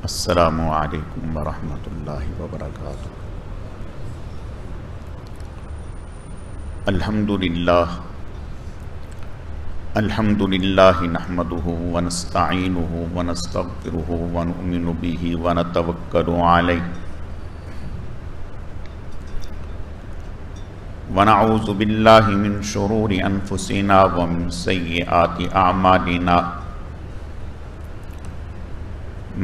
السلام علیکم ورحمۃ اللہ وبرکاتہ۔ الحمدللہ نحمدہ ونستعینہ ونستغفرہ ونؤمن بہ ونتوکل علیہ ونعوذ باللہ من شرور انفسنا ومن سیئات اعمالنا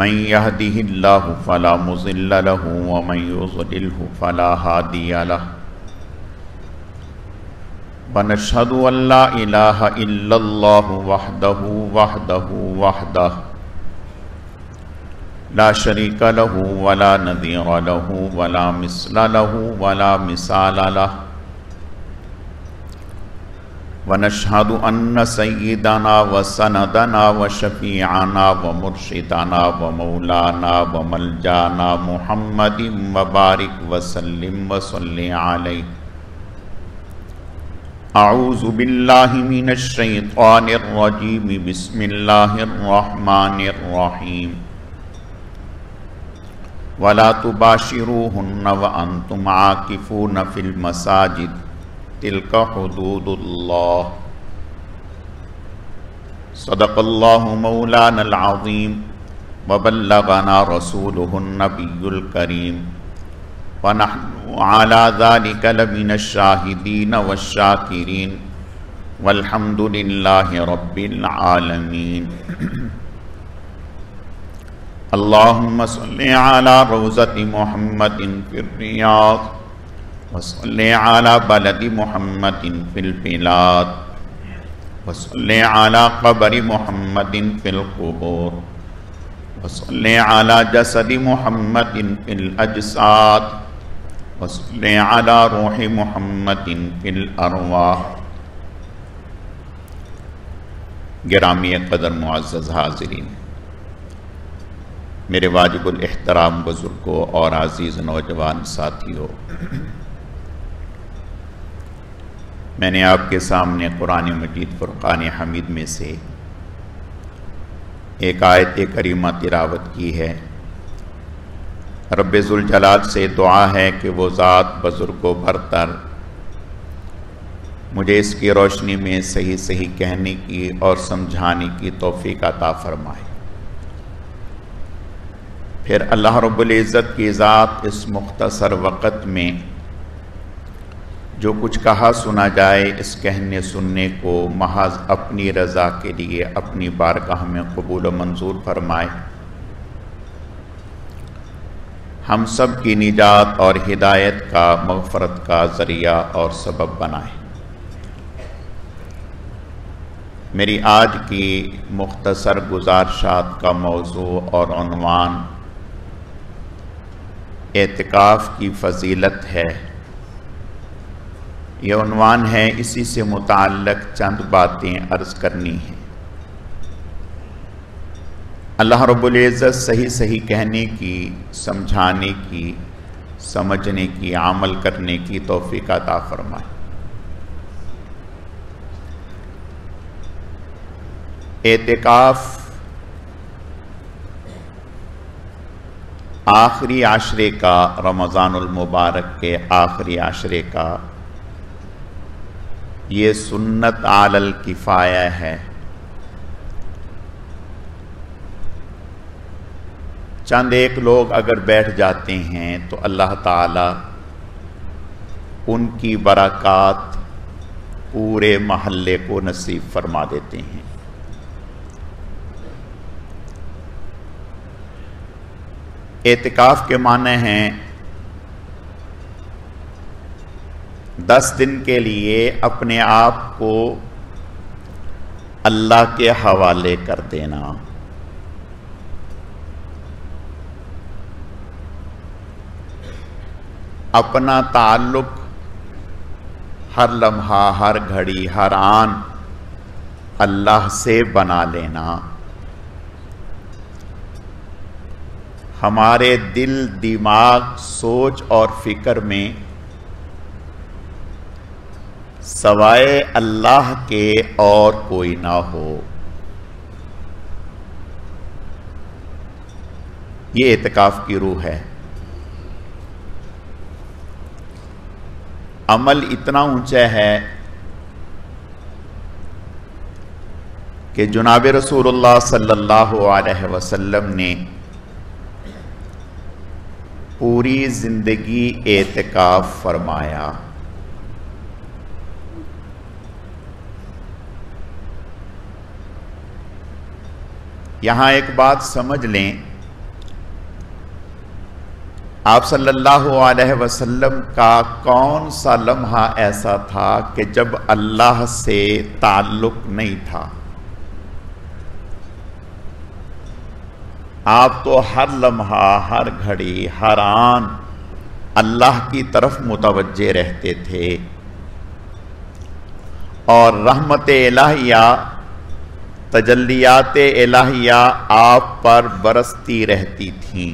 من يهده الله فلا مضل له ومن يضلله فلا هادي له ونشهد أن لا إله إلا الله وحده لا شريك له ولا نظير له ولا مثل له ولا مثال له ونشهد أن سيدنا وسندنا وشفيعنا ومرشدنا ومولانا وملجانا محمد وبارك وسلم وصل عليه۔ أعوذ بالله من الشيطان الرجيم، بسم الله الرحمن الرحيم۔ ولا تباشروهن وأنتم عاكفون في المساجد تلك حدود الله۔ صدق الله مولانا العظيم وبلغنا رسوله النبي الكريم ونحن على ذلك لمن الشاهدين والشاكرين والحمد لله رب العالمين۔ اللهم صل على روضة محمد في الرياض وصل على بلد محمد في البلاد وصل على قبر محمد في القبور وصل على جسد محمد في الأجساد وصل على روح محمد في الأرواح۔ گرامی قدر معزز حاضرین، میرے واجب الاحترام بزرگوں اور عزیز نوجوان ساتھیوں، میں نے آپ کے سامنے قرآن مجید فرقان حمید میں سے ایک آیت کریمہ تلاوت کی ہے۔ رب ذوالجلال سے دعا ہے کہ وہ ذات بزرگ و برتر مجھے اس کی روشنی میں صحیح صحیح کہنے کی اور سمجھانے کی توفیق عطا فرمائے۔ پھر اللہ رب العزت کی ذات اس مختصر وقت میں جو کچھ کہا سنا جائے، اس کہنے سننے کو محض اپنی رضا کے لیے اپنی بارگاہ میں قبول و منظور فرمائے، ہم سب کی نجات اور ہدایت کا، مغفرت کا ذریعہ اور سبب بنائے۔ میری آج کی مختصر گزارشات کا موضوع اور عنوان اعتکاف کی فضیلت ہے۔ یہ عنوان ہے، اسی سے متعلق چند باتیں عرض کرنی ہیں۔ اللہ رب العزت صحیح صحیح کہنے کی، سمجھانے کی، سمجھنے کی، عمل کرنے کی توفیق عطا فرمائے۔ اعتکاف آخری عشرے کا، رمضان المبارک کے آخری عشرے کا یہ سنت علی الکفایہ ہے۔ چند ایک لوگ اگر بیٹھ جاتے ہیں تو اللہ تعالی ان کی برکات پورے محلے کو نصیب فرما دیتے ہیں۔ اعتکاف کے معنی ہیں 10 دن کے لیے اپنے آپ کو اللہ کے حوالے کر دینا۔ اپنا تعلق ہر لمحہ، ہر گھڑی، ہر آن اللہ سے بنا لینا۔ ہمارے دل، دماغ، سوچ اور فکر میں سوائے اللہ کے اور کوئی نہ ہو۔ یہ اعتکاف کی روح ہے۔ عمل اتنا اونچا ہے کہ جناب رسول اللہ صلی اللہ علیہ وسلم نے پوری زندگی اعتکاف فرمایا۔ یہاں ایک بات سمجھ لیں، آپ صلی اللہ علیہ وسلم کا کون سا لمحہ ایسا تھا کہ جب اللہ سے تعلق نہیں تھا؟ آپ تو ہر لمحہ، ہر گھڑی، ہر آن اللہ کی طرف متوجہ رہتے تھے، اور رحمت الہیہ، تجلیات الہیہ آپ پر برستی رہتی تھیں،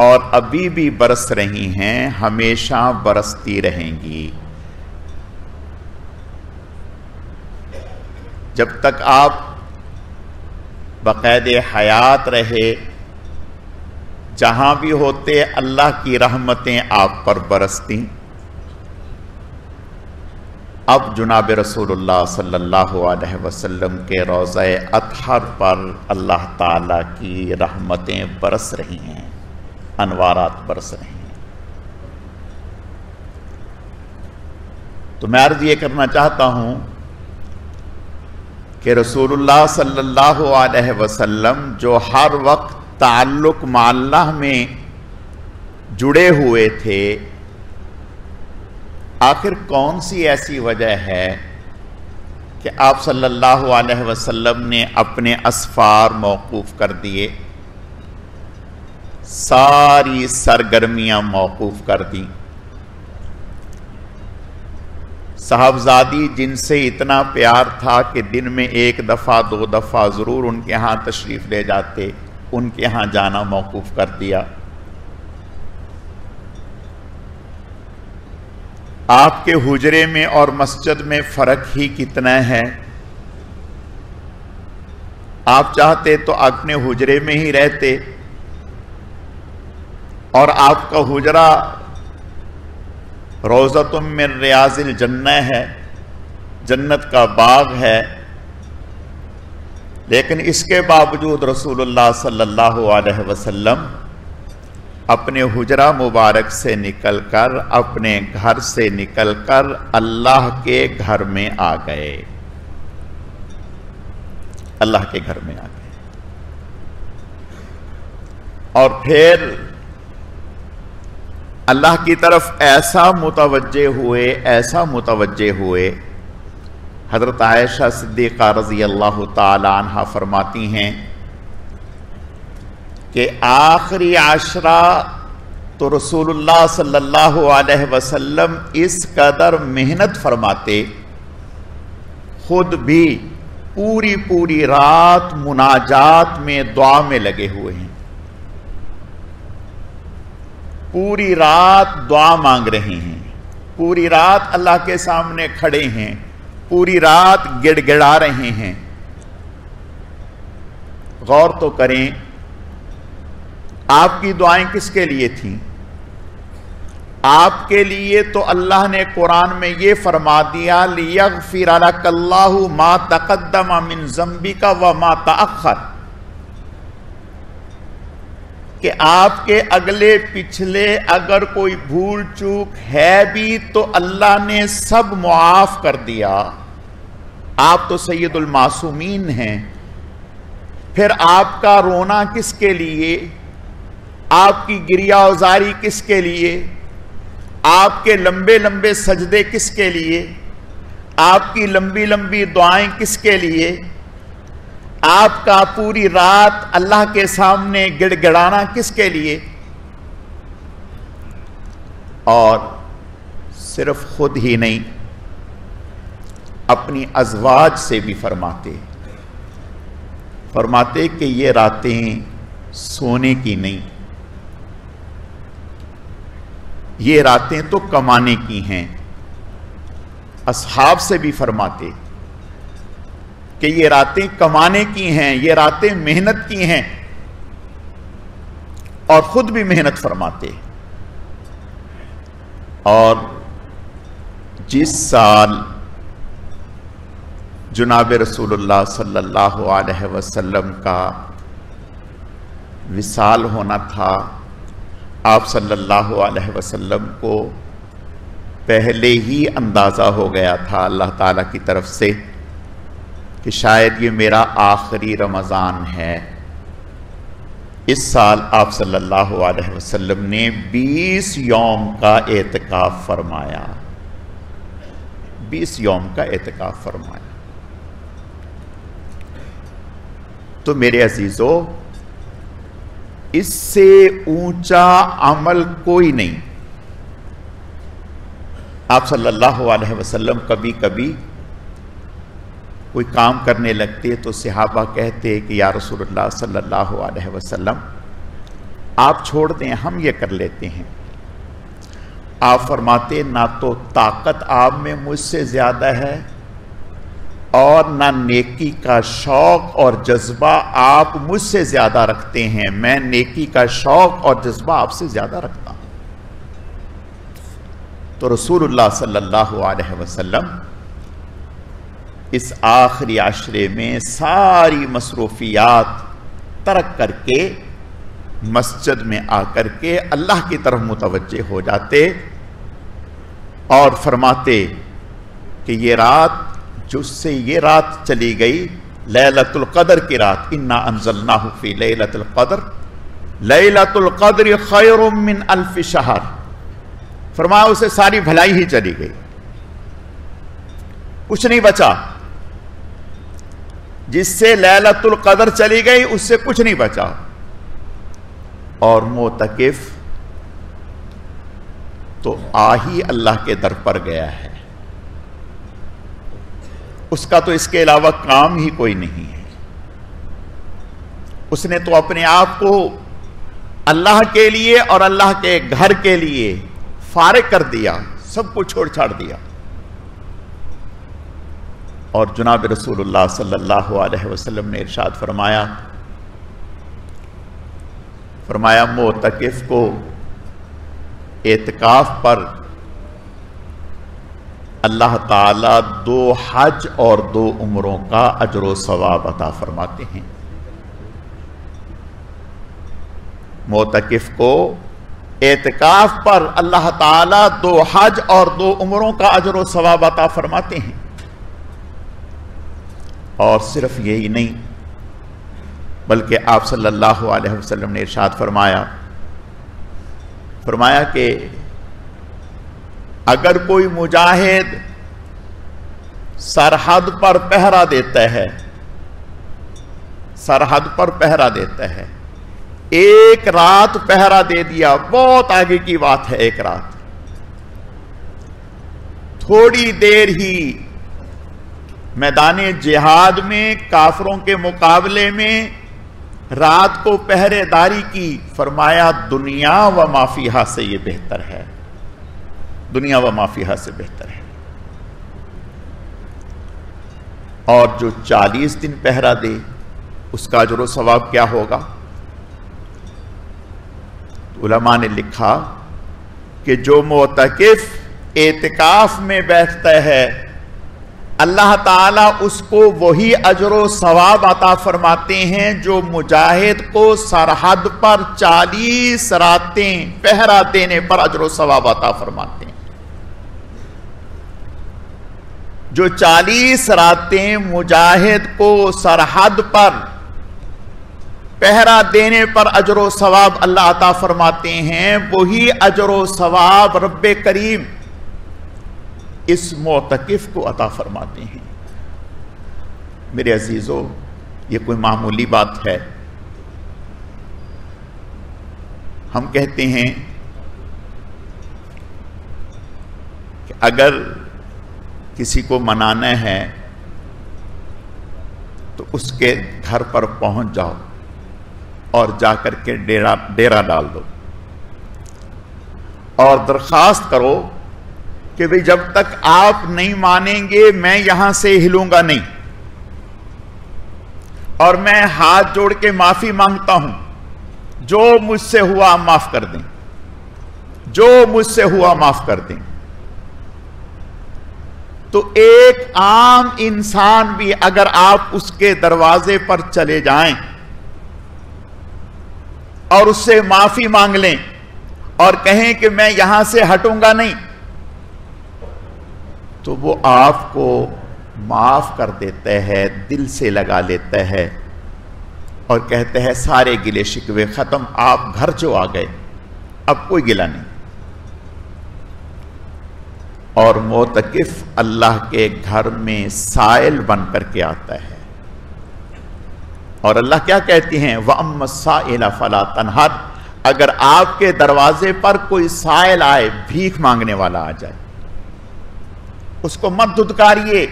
اور ابھی بھی برس رہی ہیں، ہمیشہ برستی رہیں گی۔ جب تک آپ بقید حیات رہے، جہاں بھی ہوتے اللہ کی رحمتیں آپ پر برستی۔ اب جناب رسول اللہ صلی اللہ علیہ وسلم کے روضہ اطہر پر اللہ تعالی کی رحمتیں برس رہی ہیں، انوارات برس رہی ہیں۔ تو میں عرض یہ کرنا چاہتا ہوں کہ رسول اللہ صلی اللہ علیہ وسلم جو ہر وقت تعلق مع اللہ میں جڑے ہوئے تھے، آخر کون سی ایسی وجہ ہے کہ آپ صلی اللہ علیہ وسلم نے اپنے اسفار موقوف کر دیے، ساری سرگرمیاں موقوف کر دیں؟ صاحبزادی جن سے اتنا پیار تھا کہ دن میں 1 دفعہ 2 دفعہ ضرور ان کے ہاں تشریف لے جاتے، ان کے ہاں جانا موقوف کر دیا۔ آپ کے حجرے میں اور مسجد میں فرق ہی کتنا ہے؟ آپ چاہتے تو اپنے حجرے میں ہی رہتے، اور آپ کا حجرہ روضۃ من ریاض الجنہ ہے، جنت کا باغ ہے، لیکن اس کے باوجود رسول اللہ صلی اللہ علیہ وسلم اپنے حجرہ مبارک سے نکل کر، اپنے گھر سے نکل کر اللہ کے گھر میں آ گئے، اللہ کے گھر میں آ گئے، اور پھر اللہ کی طرف ایسا متوجہ ہوئے، حضرت عائشہ صدیقہ رضی اللہ تعالی عنہ فرماتی ہیں کہ آخری عشرہ تو رسول اللہ صلی اللہ علیہ وسلم اس قدر محنت فرماتے، خود بھی پوری رات مناجات میں، دعا میں لگے ہوئے ہیں، پوری رات دعا مانگ رہے ہیں، پوری رات اللہ کے سامنے کھڑے ہیں، پوری رات گڑ گڑا رہے ہیں۔ غور تو کریں، آپ کی دعائیں کس کے لیے تھیں؟ آپ کے لیے تو اللہ نے قرآن میں یہ فرما دیا، لِيَغْفِرَ لَكَ اللَّهُ مَا تَقَدَّمَ مِن ذَنبِكَ وَمَا تَأَخَّرَ، کہ آپ کے اگلے پچھلے اگر کوئی بھول چوک ہے بھی تو اللہ نے سب معاف کر دیا۔ آپ تو سید المعصومین ہیں، پھر آپ کا رونا کس کے لیے؟ آپ کی گریہ ازاری کس کے لیے؟ آپ کے لمبے لمبے سجدے کس کے لیے؟ آپ کی لمبی لمبی دعائیں کس کے لیے؟ آپ کا پوری رات اللہ کے سامنے گڑ گڑانا کس کے لیے؟ اور صرف خود ہی نہیں، اپنی ازواج سے بھی فرماتے کہ یہ راتیں سونے کی نہیں، یہ راتیں تو کمانے کی ہیں۔ اصحاب سے بھی فرماتے کہ یہ راتیں کمانے کی ہیں، یہ راتیں محنت کی ہیں، اور خود بھی محنت فرماتے. اور جس سال جناب رسول اللہ صلی اللہ علیہ وسلم کا وصال ہونا تھا، آپ صلی اللہ علیہ وسلم کو پہلے ہی اندازہ ہو گیا تھا اللہ تعالیٰ کی طرف سے کہ شاید یہ میرا آخری رمضان ہے. اس سال آپ صلی اللہ علیہ وسلم نے 20 یوم کا اعتکاف فرمایا. 20 یوم کا اعتکاف فرمایا. تو میرے عزیزو، اس سے اونچا عمل کوئی نہیں. آپ صلی اللہ علیہ وسلم کبھی کبھی کوئی کام کرنے لگتے تو صحابہ کہتے کہ یا رسول اللہ صلی اللہ علیہ وسلم آپ چھوڑ دیں، ہم یہ کر لیتے ہیں. آپ فرماتے نہ تو طاقت آپ میں مجھ سے زیادہ ہے اور نہ نیکی کا شوق اور جذبہ آپ مجھ سے زیادہ رکھتے ہیں. میں نیکی کا شوق اور جذبہ آپ سے زیادہ رکھتا ہوں. تو رسول اللہ صلی اللہ علیہ وسلم اس آخری عشرے میں ساری مصروفیات ترک کر کے مسجد میں آ کر کے اللہ کی طرف متوجہ ہو جاتے اور فرماتے کہ یہ رات جس سے یہ رات چلی گئی لیلۃ القدر کی رات، انا انزلناہ فی لیلۃ القدر لیلۃ القدر خیر من الف شہر، فرمایا اسے ساری بھلائی ہی چلی گئی، کچھ نہیں بچا. جس سے لیلۃ القدر چلی گئی اس سے کچھ نہیں بچا. اور معتکف تو ہی اللہ کے در پر گیا ہے، اس کا تو اس کے علاوہ کام ہی کوئی نہیں ہے. اس نے تو اپنے آپ کو اللہ کے لیے اور اللہ کے گھر کے لیے فارغ کر دیا، سب کو چھوڑ چھاڑ دیا. اور جناب رسول اللہ صلی اللہ علیہ وسلم نے ارشاد فرمایا معتکف کو اعتکاف پر اللہ تعالیٰ 2 حج اور 2 عمروں کا اجر و ثواب عطا فرماتے ہیں. معتکف کو اعتکاف پر اللہ تعالیٰ 2 حج اور 2 عمروں کا اجر و ثواب عطا فرماتے ہیں. اور صرف یہی نہیں بلکہ آپ صلی اللہ علیہ وسلم نے ارشاد فرمایا کہ اگر کوئی مجاہد سرحد پر پہرا دیتا ہے، سرحد پر پہرا دیتا ہے، ایک رات پہرا دے دیا، بہت آگے کی بات ہے، ایک رات، تھوڑی دیر ہی میدان جہاد میں کافروں کے مقابلے میں رات کو پہرے داری کی، فرمایا دنیا و ما فیہا سے یہ بہتر ہے، دنیا و ما فیہا سے بہتر ہے. اور جو 40 دن پہرا دے اس کا اجر و ثواب کیا ہوگا؟ علماء نے لکھا کہ جو معتکف اعتکاف میں بیٹھتا ہے اللہ تعالیٰ اس کو وہی اجر و ثواب عطا فرماتے ہیں جو مجاہد کو سرحد پر 40 راتیں پہرا دینے پر اجر و ثواب عطا فرماتے ہیں. جو 40 راتیں مجاہد کو سرحد پر پہرا دینے پر اجر و ثواب اللہ عطا فرماتے ہیں، وہی اجر و ثواب رب کریم اس معتکف کو عطا فرماتے ہیں. میرے عزیزو، یہ کوئی معمولی بات ہے؟ ہم کہتے ہیں کہ اگر کسی کو منانا ہے تو اس کے گھر پر پہنچ جاؤ اور جا کر کے ڈیرا ڈال دو اور درخواست کرو کہ بھئی جب تک آپ نہیں مانیں گے میں یہاں سے ہلوں گا نہیں، اور میں ہاتھ جوڑ کے معافی مانگتا ہوں، جو مجھ سے ہوا معاف کر دیں، جو مجھ سے ہوا معاف کر دیں۔ تو ایک عام انسان بھی اگر آپ اس کے دروازے پر چلے جائیں اور اس سے معافی مانگ لیں اور کہیں کہ میں یہاں سے ہٹوں گا نہیں، تو وہ آپ کو معاف کر دیتا ہے، دل سے لگا لیتا ہے اور کہتے ہیں سارے گلے شکوے ختم، آپ گھر جو آ گئے اب کوئی گلہ نہیں۔ اور معتکف اللہ کے گھر میں سائل بن کر کے آتا ہے، اور اللہ کیا کہتی ہیں؟ وَأَمَّا السَّائِلَ فَلَا تَنْهَرْ، اگر آپ کے دروازے پر کوئی سائل آئے، بھیک مانگنے والا آ جائے، اس کو مت دھتکاریے،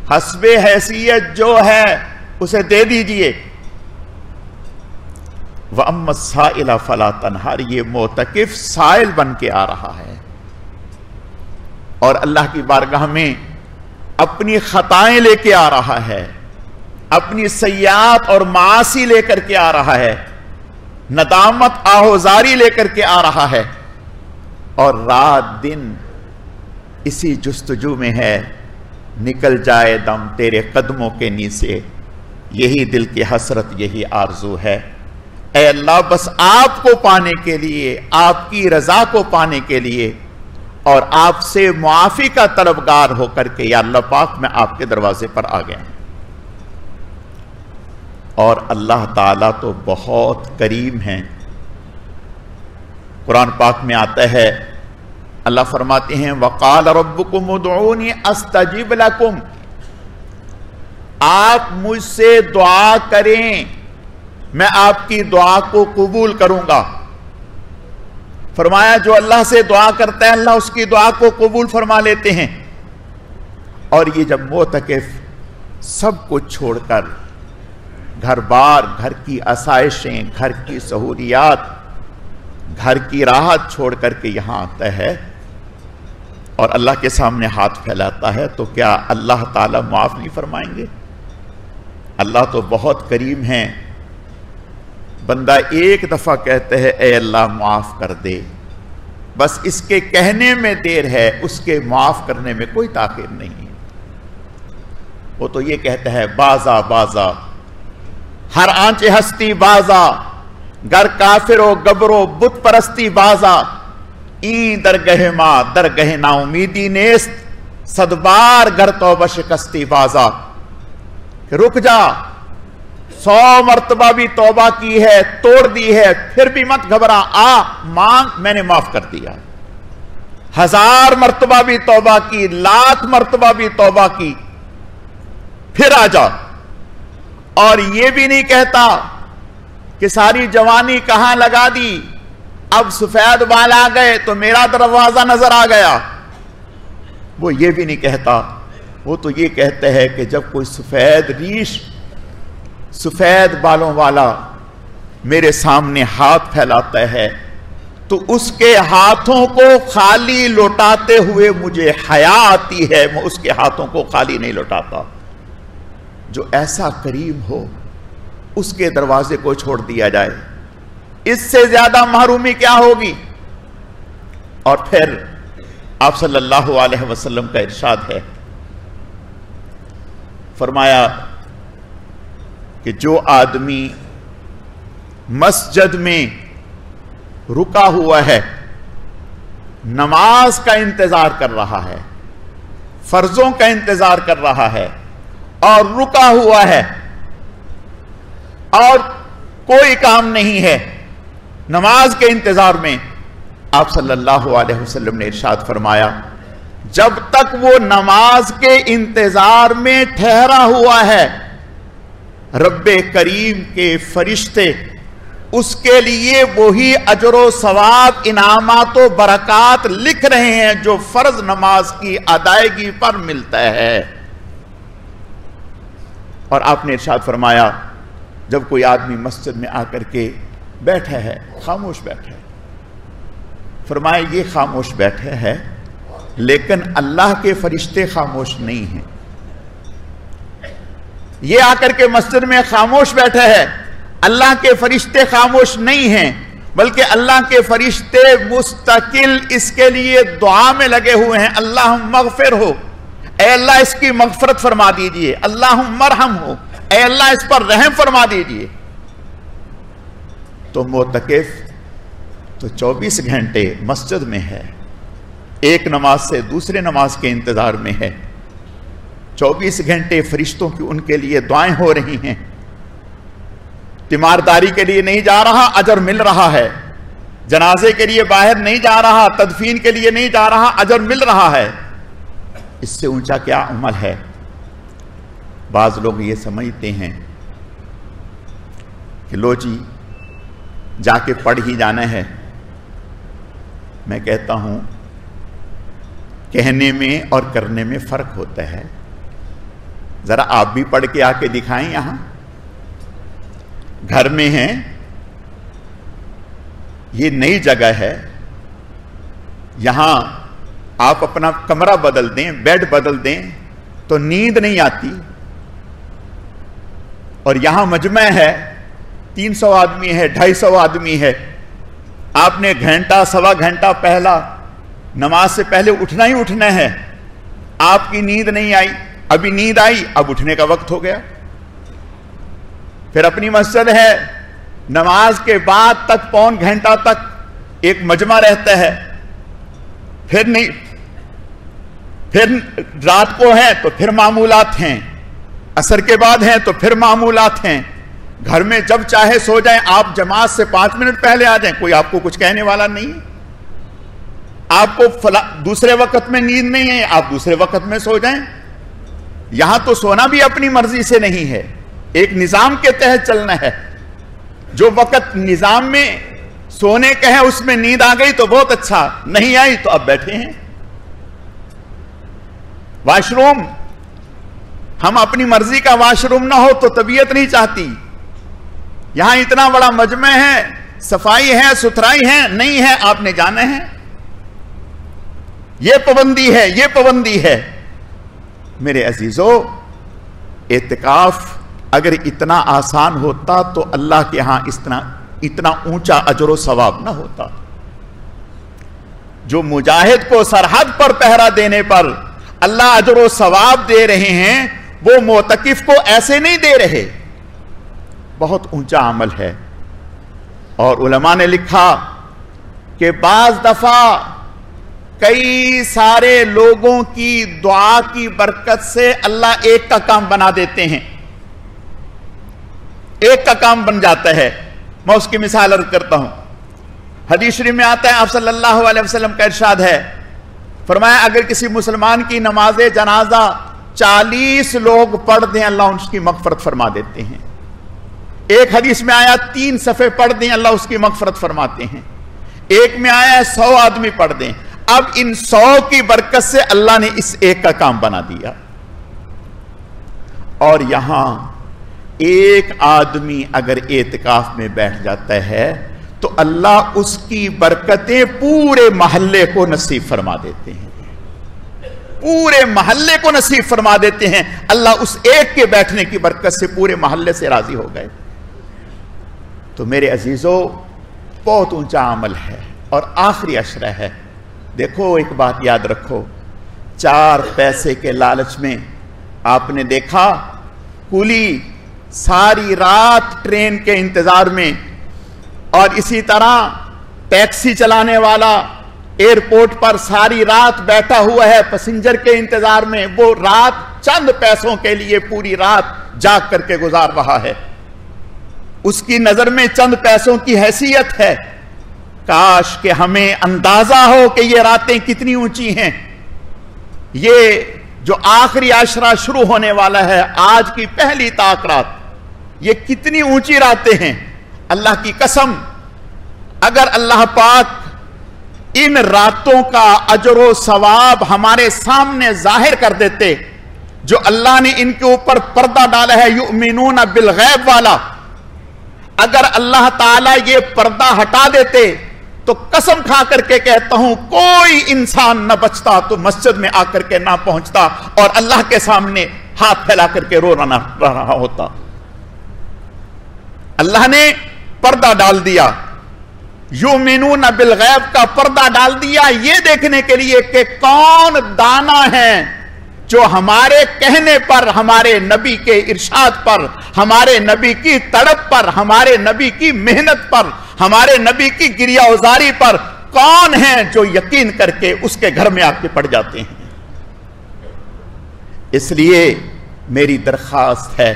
حسب حیثیت جو ہے اسے دے دیجئے۔ وَأَمَّا السَّائِلَ فَلَا تَنْهَرْ، یہ معتکف سائل بن کے آ رہا ہے اور اللہ کی بارگاہ میں اپنی خطائیں لے کے آ رہا ہے، اپنی سیئات اور معاصی لے کر کے آ رہا ہے، ندامت آہوزاری لے کر کے آ رہا ہے، اور رات دن اسی جستجو میں ہے، نکل جائے دم تیرے قدموں کے نیچے، یہی دل کی حسرت، یہی آرزو ہے۔ اے اللہ، بس آپ کو پانے کے لیے، آپ کی رضا کو پانے کے لیے اور آپ سے معافی کا طلبگار ہو کر کے یا اللہ پاک میں آپ کے دروازے پر آ گیا ہوں۔ اور اللہ تعالیٰ تو بہت کریم ہیں۔ قرآن پاک میں آتا ہے، اللہ فرماتے ہیں وَقَالَ رَبُّكُمُ ادْعُونِي أَسْتَجِبْ لَكُمْ، آپ مجھ سے دعا کریں، میں آپ کی دعا کو قبول کروں گا۔ فرمایا جو اللہ سے دعا کرتا ہے اللہ اس کی دعا کو قبول فرما لیتے ہیں۔ اور یہ جب معتکف سب کچھ چھوڑ کر گھر بار، گھر کی آسائشیں، گھر کی سہولیات، گھر کی راحت چھوڑ کر کے یہاں آتا ہے اور اللہ کے سامنے ہاتھ پھیلاتا ہے، تو کیا اللہ تعالیٰ معاف نہیں فرمائیں گے؟ اللہ تو بہت کریم ہیں۔ بندہ ایک دفعہ کہتے ہیں اے اللہ معاف کر دے، بس اس کے کہنے میں دیر ہے، اس کے معاف کرنے میں کوئی تاخیر نہیں۔ وہ تو یہ کہتا ہے بازا بازا، ہر آنچ ہستی بازا، گر کافر و گبر و بت پرستی بازا، این درگہ ماں درگہ نا امیدی نیست، صدبار گر توبہ شکستی بازا، کہ رک جا، 100 مرتبہ بھی توبہ کی ہے، توڑ دی ہے، پھر بھی مت گھبرا، آ مانگ، میں نے معاف کر دیا۔ 1000 مرتبہ بھی توبہ کی، 1,00,000 مرتبہ بھی توبہ کی، پھر آ جا۔ اور یہ بھی نہیں کہتا کہ ساری جوانی کہاں لگا دی، اب سفید بال آ گئے تو میرا دروازہ نظر آ گیا، وہ یہ بھی نہیں کہتا۔ وہ تو یہ کہتے ہیں کہ جب کوئی سفید ریش، سفید بالوں والا میرے سامنے ہاتھ پھیلاتا ہے تو اس کے ہاتھوں کو خالی لوٹاتے ہوئے مجھے حیا آتی ہے، میں اس کے ہاتھوں کو خالی نہیں لوٹاتا۔ جو ایسا کریم ہو اس کے دروازے کو چھوڑ دیا جائے، اس سے زیادہ محرومی کیا ہوگی؟ اور پھر آپ صلی اللہ علیہ وسلم کا ارشاد ہے، فرمایا کہ جو آدمی مسجد میں رکا ہوا ہے، نماز کا انتظار کر رہا ہے، فرضوں کا انتظار کر رہا ہے اور رکا ہوا ہے اور کوئی کام نہیں ہے نماز کے انتظار میں، آپ صلی اللہ علیہ وسلم نے ارشاد فرمایا جب تک وہ نماز کے انتظار میں ٹھہرا ہوا ہے، رب کریم کے فرشتے اس کے لیے وہی اجر و ثواب، انعامات و برکات لکھ رہے ہیں جو فرض نماز کی ادائیگی پر ملتا ہے۔ اور آپ نے ارشاد فرمایا جب کوئی آدمی مسجد میں آ کر کے بیٹھا ہے، خاموش بیٹھا ہے، فرمایا یہ خاموش بیٹھے ہے لیکن اللہ کے فرشتے خاموش نہیں ہیں۔ یہ آ کر کے مسجد میں خاموش بیٹھے ہے، اللہ کے فرشتے خاموش نہیں ہیں، بلکہ اللہ کے فرشتے مستقل اس کے لیے دعا میں لگے ہوئے ہیں، اللہم اغفر ہو، اے اللہ اس کی مغفرت فرما دیجئے، اللہم ارحم ہو، اے اللہ اس پر رحم فرما دیجئے۔ تو معتکف تو 24 گھنٹے مسجد میں ہے، ایک نماز سے دوسرے نماز کے انتظار میں ہے، 24 گھنٹے فرشتوں کی ان کے لیے دعائیں ہو رہی ہیں، تیمارداری کے لیے نہیں جا رہا، اجر مل رہا ہے، جنازے کے لیے باہر نہیں جا رہا، تدفین کے لیے نہیں جا رہا، اجر مل رہا ہے۔ اس سے اونچا کیا عمل ہے؟ بعض لوگ یہ سمجھتے ہیں کہ لو جی جا کے پڑھ ہی جانا ہے۔ میں کہتا ہوں کہنے میں اور کرنے میں فرق ہوتا ہے، ذرا آپ بھی پڑھ کے آ کے دکھائیں۔ یہاں گھر میں ہیں، یہ نئی جگہ ہے، یہاں آپ اپنا کمرہ بدل دیں، بیڈ بدل دیں تو نیند نہیں آتی، اور یہاں مجمع ہے، 300 آدمی ہے، 250 آدمی ہے، آپ نے گھنٹہ سوا گھنٹہ پہلا نماز سے پہلے اٹھنا ہی اٹھنا ہے، آپ کی نیند نہیں آئی، ابھی نیند آئی، اب اٹھنے کا وقت ہو گیا۔ پھر اپنی مسجد ہے، نماز کے بعد تک پون گھنٹہ تک ایک مجمع رہتا ہے، پھر نہیں، پھر رات کو ہے تو پھر معمولات ہیں، عصر کے بعد ہیں تو پھر معمولات ہیں، گھر میں جب چاہے سو جائیں، آپ جماعت سے 5 منٹ پہلے آ جائیں، کوئی آپ کو کچھ کہنے والا نہیں ہے، آپ کو دوسرے وقت میں نیند نہیں ہے، آپ دوسرے وقت میں سو جائیں۔ یہاں تو سونا بھی اپنی مرضی سے نہیں ہے، ایک نظام کے تحت چلنا ہے، جو وقت نظام میں سونے کا ہے اس میں نیند آ گئی تو بہت اچھا، نہیں آئی تو اب بیٹھے ہیں۔ واش روم، ہم اپنی مرضی کا واش روم نہ ہو تو طبیعت نہیں چاہتی، یہاں اتنا بڑا مجمع ہے، صفائی ہے، ستھرائی ہے، نہیں ہے، آپ نے جانا ہے، یہ پابندی ہے، یہ پابندی ہے۔ میرے عزیزو، اعتکاف اگر اتنا آسان ہوتا تو اللہ کے ہاں اتنا اونچا اجر و ثواب نہ ہوتا۔ جو مجاہد کو سرحد پر پہرا دینے پر اللہ اجر و ثواب دے رہے ہیں، وہ معتکف کو ایسے نہیں دے رہے، بہت اونچا عمل ہے۔ اور علماء نے لکھا کہ بعض دفعہ کئی سارے لوگوں کی دعا کی برکت سے اللہ ایک کا کام بنا دیتے ہیں، ایک کا کام بن جاتا ہے۔ میں اس کی مثال عرض کرتا ہوں، حدیث شریف میں آتا ہے، آپ صلی اللہ علیہ وسلم کا ارشاد ہے، فرمایا اگر کسی مسلمان کی نماز جنازہ 40 لوگ پڑھ دیں، اللہ اس کی مغفرت فرما دیتے ہیں۔ ایک حدیث میں آیا 3 صفحے پڑھ دیں، اللہ اس کی مغفرت فرماتے ہیں۔ ایک میں آیا 100 آدمی پڑھ دیں، اب ان 100 کی برکت سے اللہ نے اس ایک کا کام بنا دیا۔ اور یہاں ایک آدمی اگر اعتکاف میں بیٹھ جاتا ہے تو اللہ اس کی برکتیں پورے محلے کو نصیب فرما دیتے ہیں، پورے محلے کو نصیب فرما دیتے ہیں۔ اللہ اس ایک کے بیٹھنے کی برکت سے پورے محلے سے راضی ہو گئے۔ تو میرے عزیزو، بہت اونچا عمل ہے اور آخری عشرہ ہے۔ دیکھو ایک بات یاد رکھو، 4 پیسے کے لالچ میں آپ نے دیکھا کولی ساری رات ٹرین کے انتظار میں، اور اسی طرح ٹیکسی چلانے والا ایئرپورٹ پر ساری رات بیٹھا ہوا ہے پیسنجر کے انتظار میں، وہ رات چند پیسوں کے لیے پوری رات جاگ کر کے گزار رہا ہے، اس کی نظر میں چند پیسوں کی حیثیت ہے۔ کاش کہ ہمیں اندازہ ہو کہ یہ راتیں کتنی اونچی ہیں، یہ جو آخری عشرہ شروع ہونے والا ہے، آج کی پہلی طاق رات، یہ کتنی اونچی راتیں ہیں۔ اللہ کی قسم، اگر اللہ پاک ان راتوں کا اجر و ثواب ہمارے سامنے ظاہر کر دیتے، جو اللہ نے ان کے اوپر پردہ ڈالا ہے یؤمنون بالغیب والا، اگر اللہ تعالیٰ یہ پردہ ہٹا دیتے تو قسم کھا کر کے کہتا ہوں کوئی انسان نہ بچتا تو مسجد میں آ کر کے نہ پہنچتا اور اللہ کے سامنے ہاتھ پھیلا کر کے رو رہا ہوتا۔ اللہ نے پردہ ڈال دیا، یؤمنون بالغیب کا پردہ ڈال دیا، یہ دیکھنے کے لیے کہ کون دانا ہے جو ہمارے کہنے پر، ہمارے نبی کے ارشاد پر، ہمارے نبی کی تڑپ پر، ہمارے نبی کی محنت پر، ہمارے نبی کی گریہ ازاری پر کون ہیں جو یقین کر کے اس کے گھر میں آ کے پڑ جاتے ہیں۔ اس لیے میری درخواست ہے،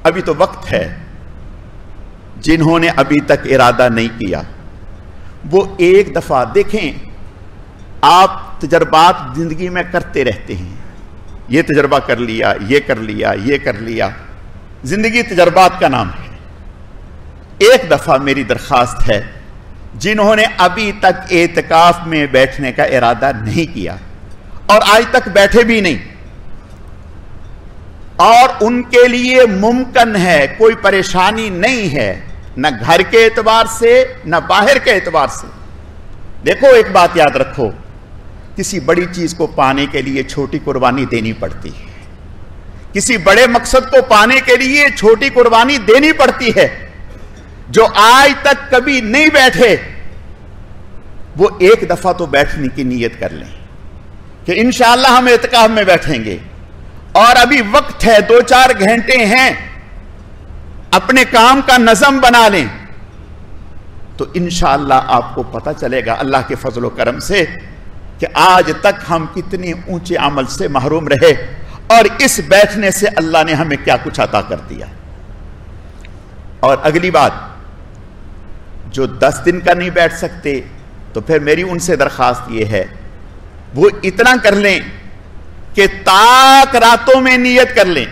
ابھی تو وقت ہے، جنہوں نے ابھی تک ارادہ نہیں کیا وہ ایک دفعہ دیکھیں۔ آپ تجربات زندگی میں کرتے رہتے ہیں، یہ تجربہ کر لیا، یہ کر لیا، یہ کر لیا، زندگی تجربات کا نام ہے۔ ایک دفعہ میری درخواست ہے، جنہوں نے ابھی تک اعتکاف میں بیٹھنے کا ارادہ نہیں کیا اور آج تک بیٹھے بھی نہیں، اور ان کے لیے ممکن ہے، کوئی پریشانی نہیں ہے، نہ گھر کے اعتبار سے نہ باہر کے اعتبار سے۔ دیکھو ایک بات یاد رکھو، کسی بڑی چیز کو پانے کے لیے چھوٹی قربانی دینی پڑتی ہے، کسی بڑے مقصد کو پانے کے لیے چھوٹی قربانی دینی پڑتی ہے۔ جو آج تک کبھی نہیں بیٹھے وہ ایک دفعہ تو بیٹھنے کی نیت کر لیں کہ انشاءاللہ ہم اعتکاف میں بیٹھیں گے، اور ابھی وقت ہے، 2-4 گھنٹے ہیں، اپنے کام کا نظم بنا لیں تو انشاءاللہ آپ کو پتہ چلے گا اللہ کے فضل و کرم سے کہ آج تک ہم کتنے اونچے عمل سے محروم رہے، اور اس بیٹھنے سے اللہ نے ہمیں کیا کچھ عطا کر دیا۔ اور اگلی بات، جو 10 دن کا نہیں بیٹھ سکتے تو پھر میری ان سے درخواست یہ ہے، وہ اتنا کر لیں کہ تاک راتوں میں نیت کر لیں،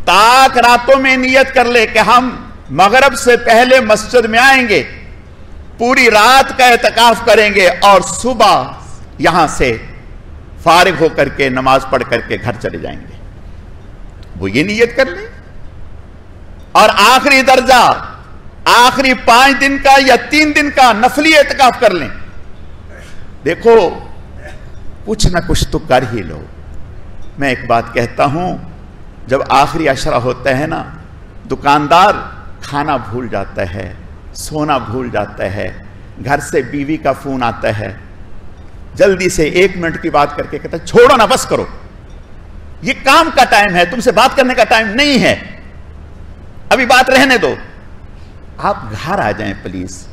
تاک راتوں میں نیت کر لیں کہ ہم مغرب سے پہلے مسجد میں آئیں گے، پوری رات کا اعتکاف کریں گے، اور صبح یہاں سے فارغ ہو کر کے نماز پڑھ کر کے گھر چلے جائیں گے۔ وہ یہ نیت کر لیں، اور آخری درجہ، آخری 5 دن کا یا 3 دن کا نفلی اعتکاف کر لیں۔ دیکھو کچھ نہ کچھ تو کر ہی لو۔ میں ایک بات کہتا ہوں، جب آخری عشرہ ہوتا ہے نا، دکاندار کھانا بھول جاتا ہے، سونا بھول جاتا ہے، گھر سے بیوی کا فون آتا ہے، جلدی سے 1 منٹ کی بات کر کے کہتا ہے چھوڑو نا، بس کرو، یہ کام کا ٹائم ہے، تم سے بات کرنے کا ٹائم نہیں ہے، ابھی بات رہنے دو، آپ گھر آ جائیں پلیز،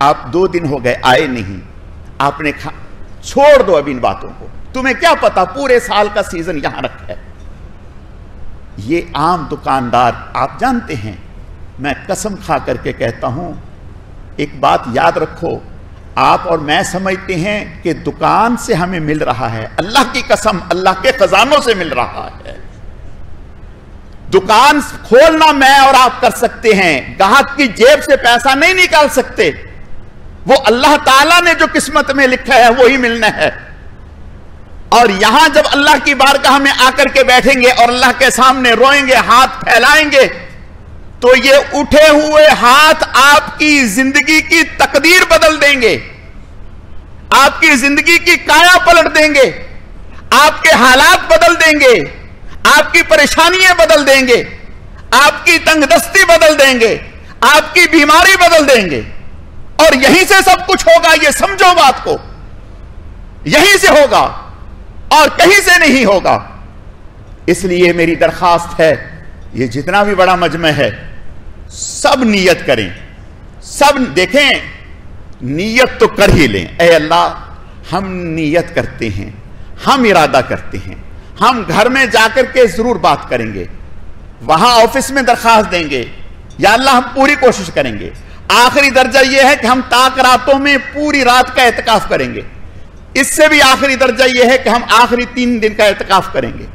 آپ 2 دن ہو گئے آئے نہیں، آپ نے چھوڑ دو ابھی ان باتوں کو، تمہیں کیا پتا پورے سال کا سیزن یہاں رکھا ہے۔ یہ عام دکاندار آپ جانتے ہیں، میں قسم کھا کر کے کہتا ہوں، ایک بات یاد رکھو، آپ اور میں سمجھتے ہیں کہ دکان سے ہمیں مل رہا ہے، اللہ کی قسم اللہ کے خزانوں سے مل رہا ہے۔ دکان کھولنا میں اور آپ کر سکتے ہیں، گاہک کی جیب سے پیسہ نہیں نکال سکتے، وہ اللہ تعالیٰ نے جو قسمت میں لکھا ہے وہی ملنا ہے۔ اور یہاں جب اللہ کی بارگاہ میں آ کر کے بیٹھیں گے اور اللہ کے سامنے روئیں گے، ہاتھ پھیلائیں گے، تو یہ اٹھے ہوئے ہاتھ آپ کی زندگی کی تقدیر بدل دیں گے، آپ کی زندگی کی کایا پلٹ دیں گے، آپ کے حالات بدل دیں گے، آپ کی پریشانیاں بدل دیں گے، آپ کی تنگ دستی بدل دیں گے، آپ کی بیماری بدل دیں گے، اور یہیں سے سب کچھ ہوگا، یہ سمجھو بات کو، یہیں سے ہوگا اور کہیں سے نہیں ہوگا۔ اس لیے میری درخواست ہے، یہ جتنا بھی بڑا مجمع ہے سب نیت کریں، سب دیکھیں، نیت تو کر ہی لیں، اے اللہ ہم نیت کرتے ہیں، ہم ارادہ کرتے ہیں، ہم گھر میں جا کر کے ضرور بات کریں گے، وہاں آفس میں درخواست دیں گے، یا اللہ ہم پوری کوشش کریں گے۔ آخری درجہ یہ ہے کہ ہم تاک راتوں میں پوری رات کا اعتکاف کریں گے، اس سے بھی آخری درجہ یہ ہے کہ ہم آخری 3 دن کا اعتکاف کریں گے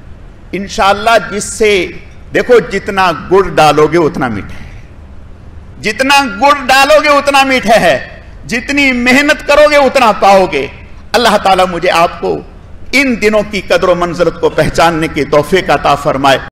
انشاءاللہ، جس سے دیکھو جتنا گڑ ڈالو گے اتنا میٹھا ہے، جتنا گڑ ڈالو گے اتنا میٹھا ہے، جتنی محنت کرو گے اتنا پاؤ گے۔ اللہ تعالیٰ مجھے آپ کو ان دنوں کی قدر و منزلت کو پہچاننے کی توفیق عطا فرمائے۔